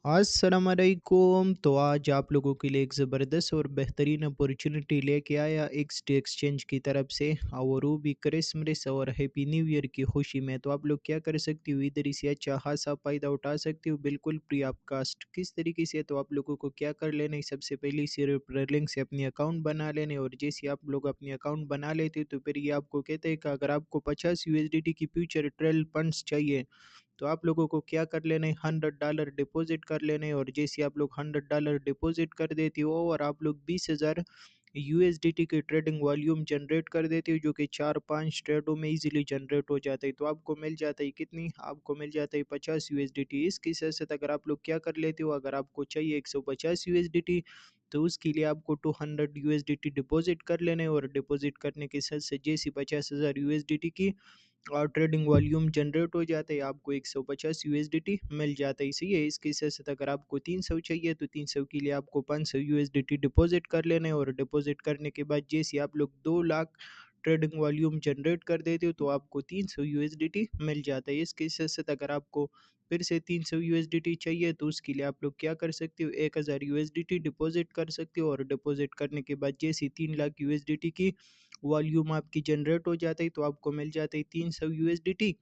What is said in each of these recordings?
अस्सलामुअलैकुम। तो आज आप लोगों के लिए एक ज़बरदस्त और बेहतरीन अपॉर्चुनिटी लेके आया एक्सचेंज की तरफ से, और वो भी क्रिसमस और हैप्पी न्यू ईयर की खुशी में। तो आप लोग क्या कर सकते हो, इधर से अच्छा खासा फ़ायदा उठा सकते हो बिल्कुल फ्री ऑफ कास्ट। किस तरीके से? तो आप लोगों को क्या कर लेना है, सबसे पहले सिर्फ लिंक से अपनी अकाउंट बना लेने, और जैसे आप लोग अपनी अकाउंट बना लेते हो तो फिर ये आपको कहते हैं कि अगर आपको 50 USDT की फ्यूचर ट्रेल फंड्स चाहिए तो आप लोगों को क्या कर लेना है, $100 डिपॉजिट कर लेने हैं। और जैसे आप लोग $100 डिपॉजिट कर देते हो और आप लोग 20,000 यूएसडीटी की ट्रेडिंग वॉल्यूम जनरेट कर देते हो, जो कि 4-5 ट्रेडों में इजीली जनरेट हो जाता है। तो आपको मिल जाता है कितनी, आपको मिल जाता है 50 USDT। इसके साथ साथ अगर आप लोग क्या कर लेते हो, अगर आपको चाहिए 150 USDT, तो उसके लिए आपको 200 USDT डिपॉजिट कर लेने हैं। और डिपॉजिट करने के साथ साथ जैसी 50,000 USDT की और ट्रेडिंग वॉल्यूम जनरेट हो जाता है, आपको 150 यूएसडीटी मिल जाता है। सही है। इसके साथ साथ अगर आपको 300 चाहिए तो 300 के लिए आपको 500 यूएसडीटी डिपॉजिट कर लेना है। और डिपॉजिट करने के बाद जैसे आप लोग 2 लाख ट्रेडिंग वॉल्यूम जनरेट कर देते हो तो आपको 300 यूएसडीटी मिल जाता है। इसके साथ साथ अगर आपको फिर से 300 यूएसडीटी चाहिए तो उसके लिए आप लोग क्या कर सकते हो, 1000 यूएसडीटी डिपॉजिट कर सकते हो। और डिपॉजिट करने के बाद जैसे 3 लाख यूएसडीटी की वॉल्यूम आपकी जनरेट हो जाता है तो आपको मिल जाता है 300 यूएसडीटी।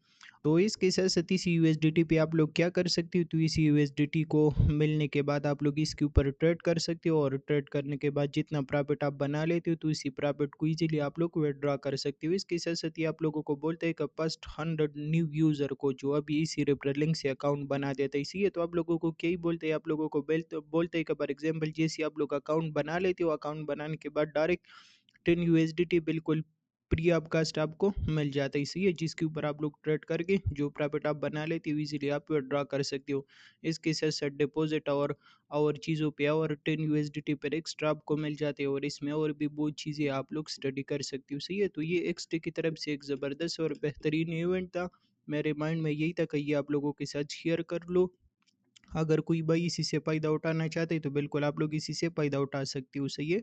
तो इसके साथ साथ इसी यूएसडीटी पे आप लोग क्या कर सकते हो, तो इसी यूएसडीटी को मिलने के बाद आप लोग इसके ऊपर ट्रेड कर सकते हो। और ट्रेड करने के बाद जितना प्रॉफिट आप बना लेते हो तो इसी प्रॉफिट को इजीली आप लोग विड्रॉ कर सकते हो। इसके साथ साथ ये आप लोगों को बोलते हैं कि फर्स्ट 100 न्यू यूज़र को जो अभी इसी रेफरल लिंक से अकाउंट बना देता है, इसी तो आप लोगों को क्या ही बोलते हैं, आप लोगों को बोलते हैं कि फॉर एग्जाम्पल जैसे आप लोग अकाउंट बना लेते हो, अकाउंट बनाने के बाद डायरेक्ट 10 USDT बिल्कुल फ्री ऑफ कास्ट आपको मिल जाता है। इसी है जिसके ऊपर आप लोग ट्रेड करके जो प्रॉफिट आप बना लेते हो इजीली आप विड्रॉ कर सकते हो। इसके साथ साथ डिपॉजिट और चीज़ों पे और 10 USDT पर एक्स्ट्रा आपको मिल जाते हैं। और इसमें और भी बहुत चीज़ें आप लोग स्टडी कर सकते हो। सही है। तो ये एक्सटे की तरफ से एक ज़बरदस्त और बेहतरीन इवेंट था। मेरे माइंड में यही था कि ये आप लोगों के साथ शेयर कर लो। अगर कोई भाई इसी से फ़ायदा उठाना चाहते हैं तो बिल्कुल आप लोग इसी से फ़ायदा उठा सकते हो। सही है।